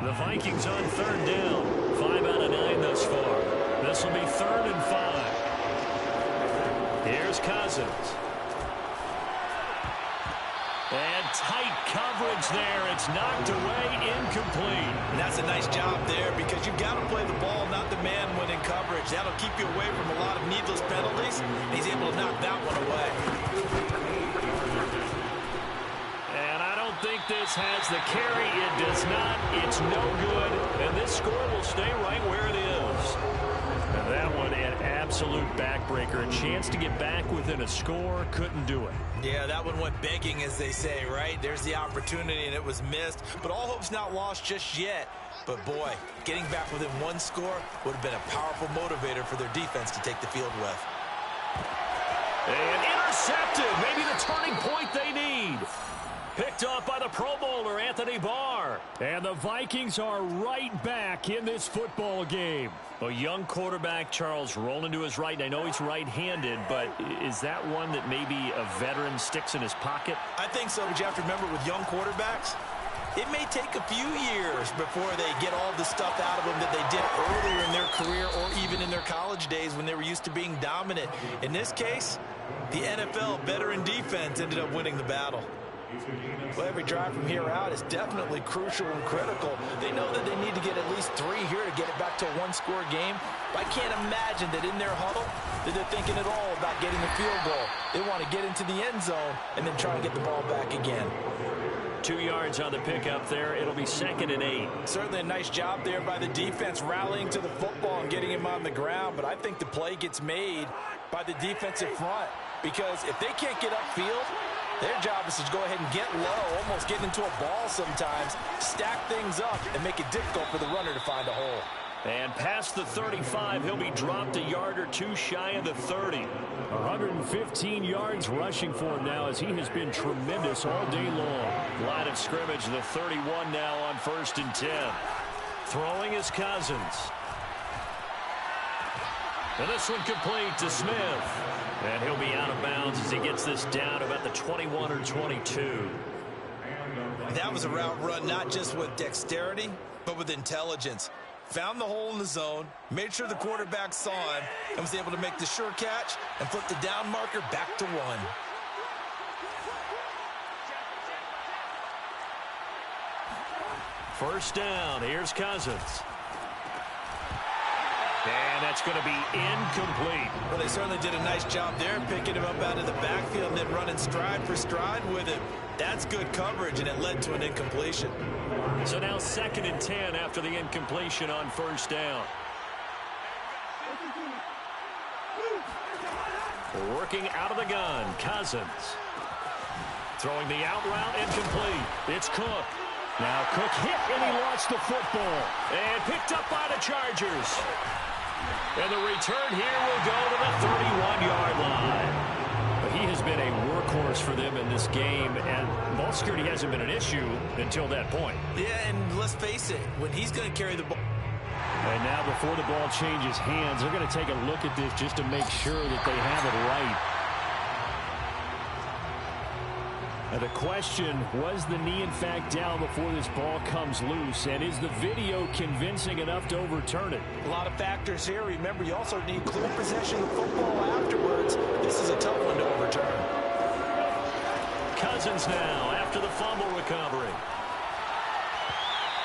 The Vikings on third down. 5 out of 9 thus far. This will be 3rd and 5. Here's Cousins. And tight coverage there. It's knocked away, incomplete. And that's a nice job there because you've got to play the ball, not the man when in coverage. That'll keep you away from a lot of needless penalties. He's able to knock that one away. And I don't think this has the carry. It does not. It's no good. And this score will stay right where it is. And that one, an absolute backbreaker. A chance to get back within a score. Couldn't do it. Yeah, that one went begging, as they say, right? There's the opportunity, and it was missed. But all hope's not lost just yet. But, boy, getting back within 1 score would have been a powerful motivator for their defense to take the field with. And intercepted. Maybe the turning point they need. Picked off by the Pro Bowler, Anthony Barr. And the Vikings are right back in this football game. A young quarterback, Charles, rolling to his right. And I know he's right-handed, but is that one that maybe a veteran sticks in his pocket? I think so, but you have to remember with young quarterbacks, it may take a few years before they get all the stuff out of them that they did earlier in their career or even in their college days when they were used to being dominant. In this case, the NFL, veteran defense, ended up winning the battle. Well, every drive from here out is definitely crucial and critical. They know that they need to get at least 3 here to get it back to a 1-score game. But I can't imagine that in their huddle that they're thinking at all about getting the field goal. They want to get into the end zone and then try and get the ball back again. 2 yards on the pickup there. It'll be 2nd and 8. Certainly a nice job there by the defense rallying to the football and getting him on the ground. But I think the play gets made by the defensive front because if they can't get upfield, their job is to go ahead and get low, almost get into a ball sometimes, stack things up, and make it difficult for the runner to find a hole. And past the 35, he'll be dropped a yard or 2 shy of the 30. 115 yards rushing for him now as he has been tremendous all day long. Line of scrimmage, the 31 now on 1st and 10. Throwing is Cousins. And this one complete to Smith. And he'll be out of bounds as he gets this down about the 21 or 22. That was a route run not just with dexterity, but with intelligence. Found the hole in the zone, made sure the quarterback saw him, and was able to make the sure catch and flip the down marker back to 1. First down, here's Cousins. And that's going to be incomplete. Well, they certainly did a nice job there, picking him up out of the backfield and then running stride for stride with him. That's good coverage, and it led to an incompletion. So now 2nd and 10 after the incompletion on 1st down. Working out of the gun, Cousins. Throwing the out route, incomplete. It's Cook. Now Cook hit, and he lost the football. And picked up by the Chargers. And the return here will go to the 31-yard line. But he has been a workhorse for them in this game, and ball security hasn't been an issue until that point. Yeah, and let's face it, when he's going to carry the ball. And now before the ball changes hands, they're going to take a look at this just to make sure that they have it right. Now the question, was the knee in fact down before this ball comes loose? And is the video convincing enough to overturn it? A lot of factors here. Remember, you also need clear possession of the football afterwards. This is a tough one to overturn. Cousins now after the fumble recovery.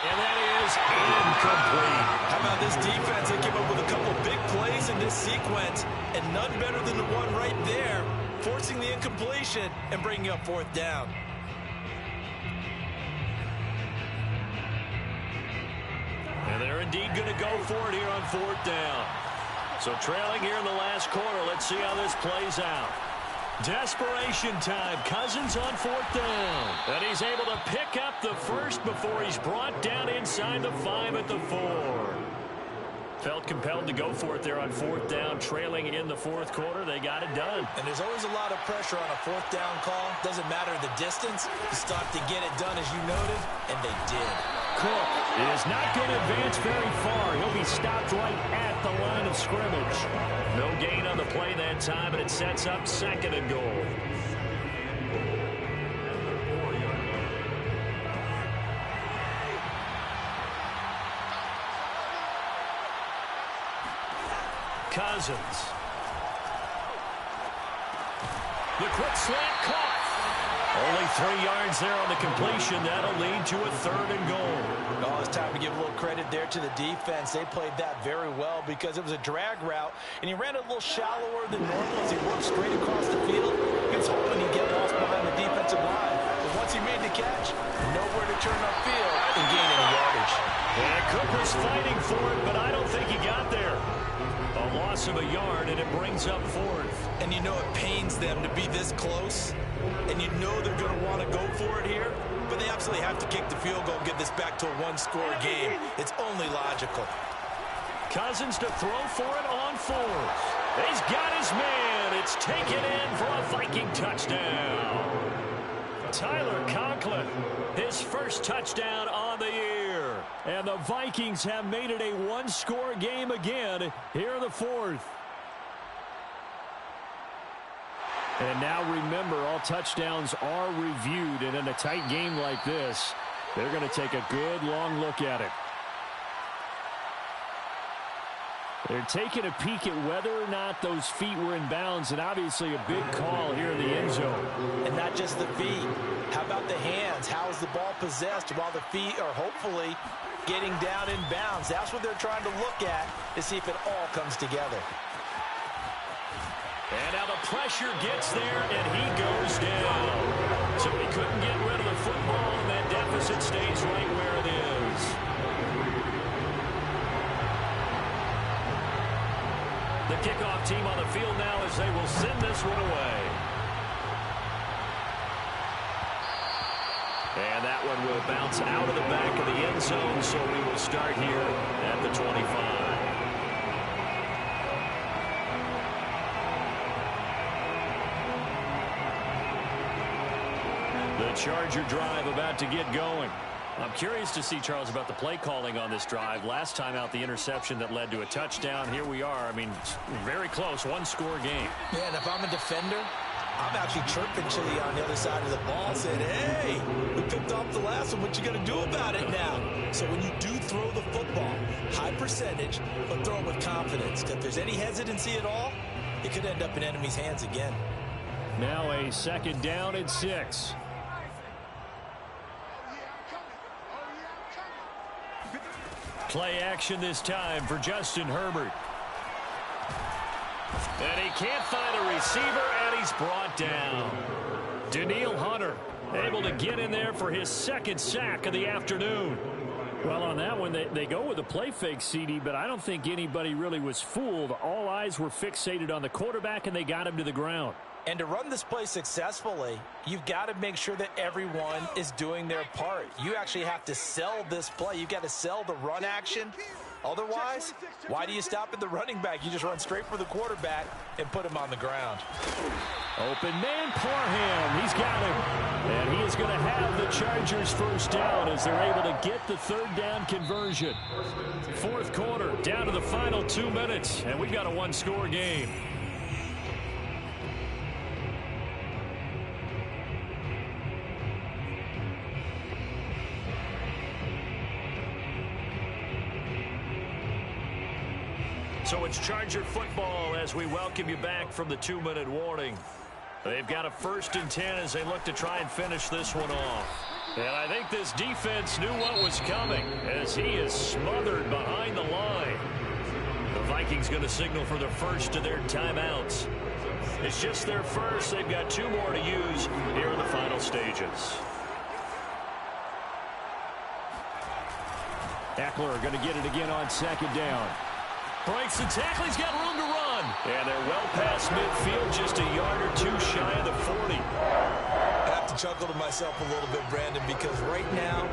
And that is incomplete. How about this defense? They came up with a couple big plays in this sequence, and none better than the one right there, forcing the incompletion and bringing up 4th down. And they're indeed going to go for it here on 4th down. So trailing here in the last quarter. Let's see how this plays out. Desperation time. Cousins on 4th down. And he's able to pick up the first before he's brought down inside the 5 at the 4. Felt compelled to go for it there on 4th down, trailing in the 4th quarter. They got it done. And there's always a lot of pressure on a 4th down call. Doesn't matter the distance. You stop to get it done, as you noted, and they did. Cook is not going to advance very far. He'll be stopped right at the line of scrimmage. No gain on the play that time, and it sets up 2nd and goal. Cousins. The quick slant caught. Only 3 yards there on the completion. That'll lead to a 3rd and goal. Oh, it's time to give a little credit there to the defense. They played that very well because it was a drag route, and he ran a little shallower than normal as he worked straight across the field. He was hoping he'd get lost behind the defensive line. But once he made the catch, nowhere to turn upfield and gain any yardage. And Cook was fighting for it, but I don't think he got there. A loss of a yard, and it brings up 4th. And you know it pains them to be this close, and you know they're going to want to go for it here, but they absolutely have to kick the field goal and get this back to a 1-score game. It's only logical. Cousins to throw for it on 4th. He's got his man. It's taken in for a Viking touchdown. Tyler Conklin, his first touchdown on the year. And the Vikings have made it a 1-score game again here in the 4th. And now remember, all touchdowns are reviewed, and in a tight game like this, they're going to take a good long look at it. They're taking a peek at whether or not those feet were in bounds, and obviously a big call here in the end zone. And not just the feet. How about the hands? How is the ball possessed while the feet are hopefully getting down in bounds? That's what they're trying to look at to see if it all comes together. And now the pressure gets there, and he goes down. So he couldn't get rid of the football, and that deficit stays right where it is. The kickoff team on the field now as they will send this one away. And that one will bounce out of the back of the end zone, so we will start here at the 25. The Charger drive about to get going. I'm curious to see, Charles, about the play calling on this drive. Last time out, the interception that led to a touchdown. Here we are. I mean, very close, 1-score game. Yeah, and if I'm a defender, I'm actually chirping Chili on the other side of the ball, saying, hey, we picked off the last one. What you going to do about it now? So when you do throw the football, high percentage, but throw it with confidence. Because if there's any hesitancy at all, it could end up in enemy's hands again. Now a 2nd down and 6. Play action this time for Justin Herbert. And he can't find a receiver, and he's brought down. Daniil Hunter able to get in there for his 2nd sack of the afternoon. Well, on that one, they go with a play fake, CD, but I don't think anybody really was fooled. All eyes were fixated on the quarterback, and they got him to the ground. And to run this play successfully, you've got to make sure that everyone is doing their part. You actually have to sell this play. You've got to sell the run action. Otherwise, why do you stop at the running back? You just run straight for the quarterback and put him on the ground. Open man, Parham. He's got him. And he is going to have the Chargers first down as they're able to get the 3rd down conversion. 4th quarter, down to the final 2 minutes, and we've got a 1-score game. So it's Charger football as we welcome you back from the 2-minute warning. They've got a 1st and 10 as they look to try and finish this one off. And I think this defense knew what was coming as he is smothered behind the line. The Vikings going to signal for the first of their timeouts. It's just their first. They've got 2 more to use here in the final stages. Eckler going to get it again on 2nd down. Breaks the tackle. He's got room to run. And they're well past midfield, just a yard or two shy of the 40. I have to chuckle to myself a little bit, Brandon, because right now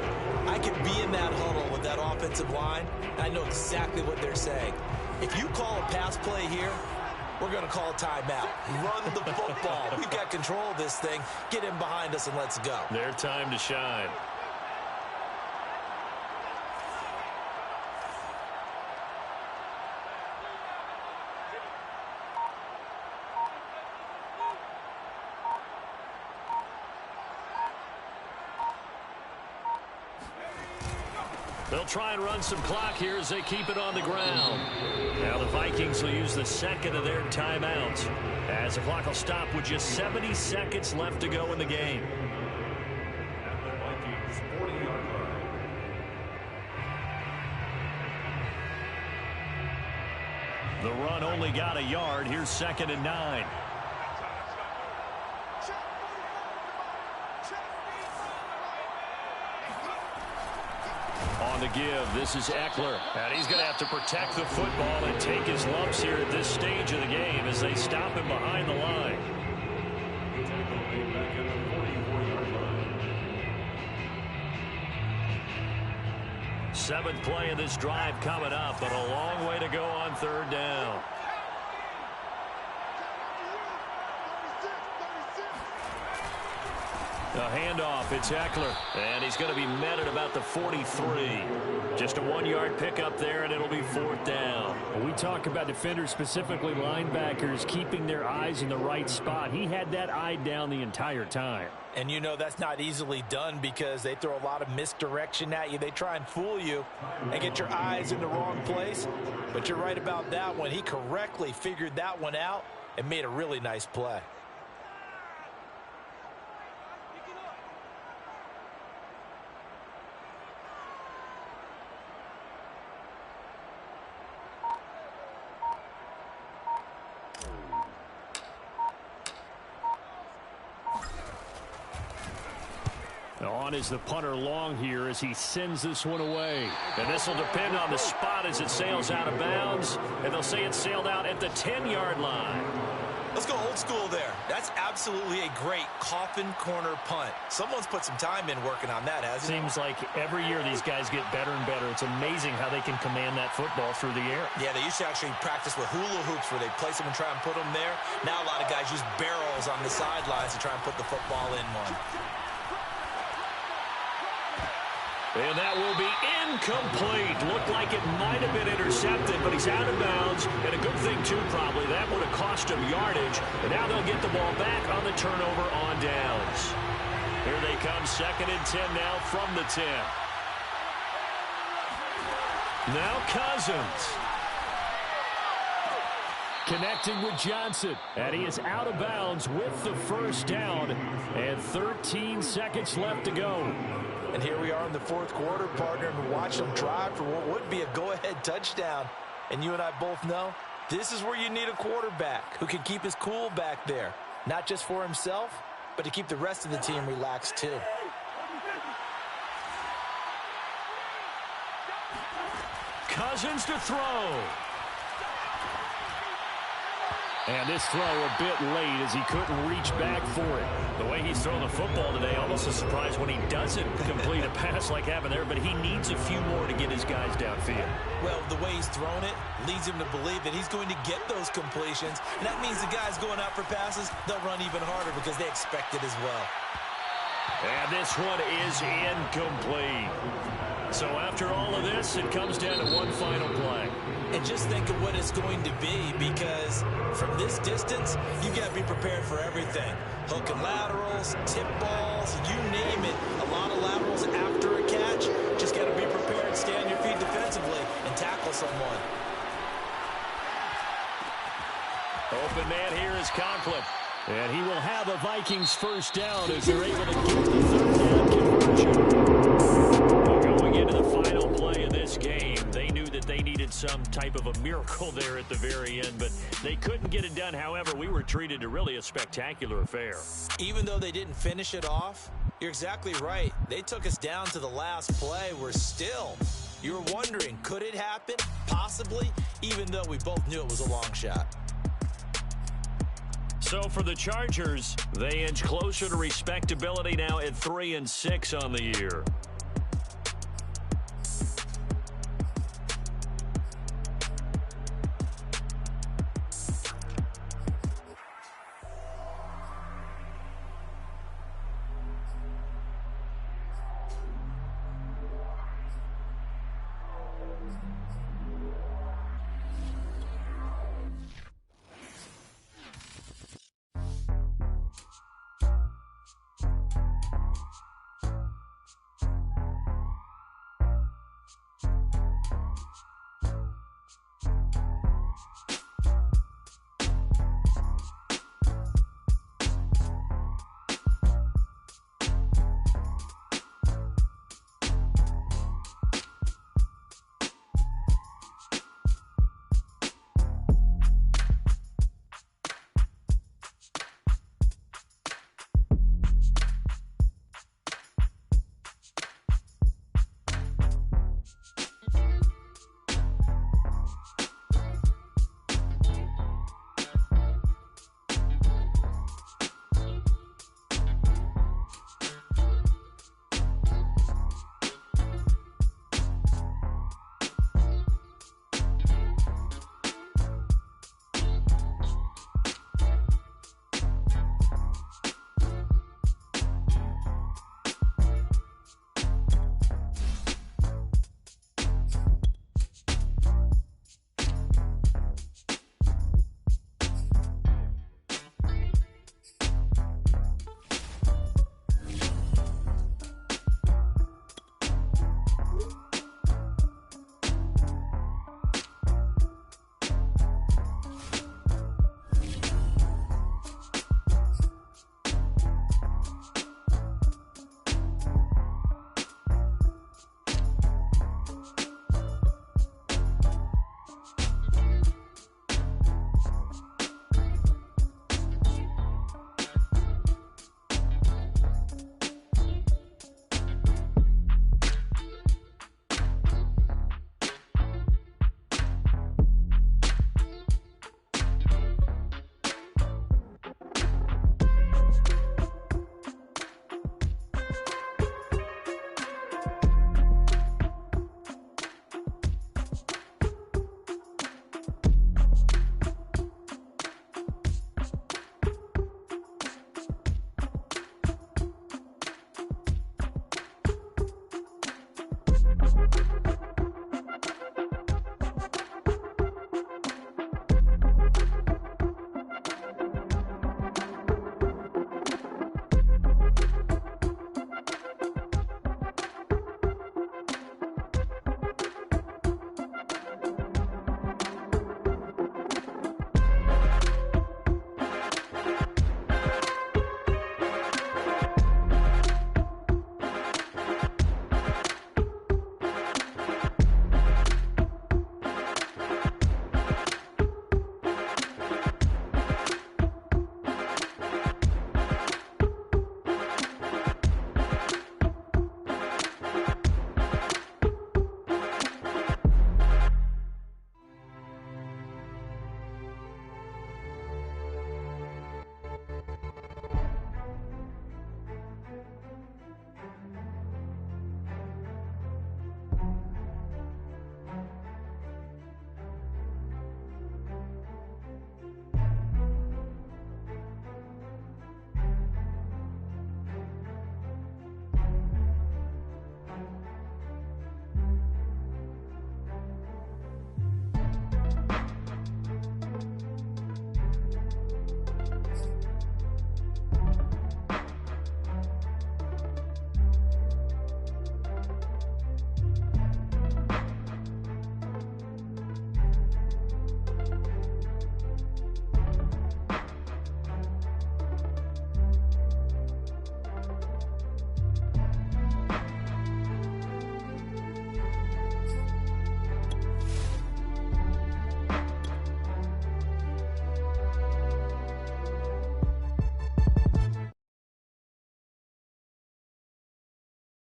I could be in that huddle with that offensive line, and I know exactly what they're saying. If you call a pass play here, we're going to call a timeout. Run the football. We've got control of this thing. Get in behind us and let's go. Their time to shine. They'll try and run some clock here as they keep it on the ground. Now the Vikings will use the second of their timeouts as the clock will stop with just 70 seconds left to go in the game. At the Vikings 40-yard line. The run only got a yard. Here's 2nd and 9. On the give, this is Eckler. And he's going to have to protect the football and take his lumps here at this stage of the game as they stop him behind the line. The tackle made back at the 44-yard line. 7th play of this drive coming up, but a long way to go on 3rd down. A handoff, it's Eckler, and he's going to be met at about the 43. Just a 1-yard pickup there, and it'll be 4th down. When we talk about defenders, specifically linebackers, keeping their eyes in the right spot. He had that eye down the entire time. And you know that's not easily done because they throw a lot of misdirection at you. They try and fool you and get your eyes in the wrong place. But you're right about that one. He correctly figured that one out and made a really nice play. On is the punter long here as he sends this one away. And this will depend on the spot as it sails out of bounds. And they'll say it sailed out at the 10-yard line. Let's go old school there. That's absolutely a great coffin corner punt. Someone's put some time in working on that, hasn't it? Seems like every year these guys get better and better. It's amazing how they can command that football through the air. Yeah, they used to actually practice with hula hoops where they place them and try and put them there. Now a lot of guys use barrels on the sidelines to try and put the football in one. And that will be incomplete. Looked like it might have been intercepted, but he's out of bounds. And a good thing, too, probably. That would have cost him yardage. And now they'll get the ball back on the turnover on downs. Here they come, 2nd and 10 now from the 10. Now Cousins. Connecting with Johnson. And he is out of bounds with the 1st down. And 13 seconds left to go. And here we are in the 4th quarter, partner, and watch them drive for what would be a go-ahead touchdown. And you and I both know this is where you need a quarterback who can keep his cool back there. Not just for himself, but to keep the rest of the team relaxed too. Cousins to throw. And this throw a bit late as he couldn't reach back for it. The way he's thrown the football today, almost a surprise when he doesn't complete a pass like happened there, but he needs a few more to get his guys downfield. Well, the way he's thrown it leads him to believe that he's going to get those completions. And that means the guys going out for passes, they'll run even harder because they expect it as well. And this one is incomplete. So after all of this, it comes down to one final play. And just think of what it's going to be, because from this distance, you've got to be prepared for everything. Hook and laterals, tip balls, you name it. A lot of laterals after a catch. Just got to be prepared, stay on your feet defensively, and tackle someone. Open man here is Conklin. And he will have a Vikings 1st down as they're able to get the 3rd down conversion. Going into the final play of this game, they knew that they needed some type of a miracle there at the very end, but they couldn't get it done. However, we were treated to really a spectacular affair. Even though they didn't finish it off, you're exactly right. They took us down to the last play. We're still, you were wondering, could it happen? Possibly. even though we both knew it was a long shot. So for the Chargers, they inch closer to respectability now at 3-6 on the year.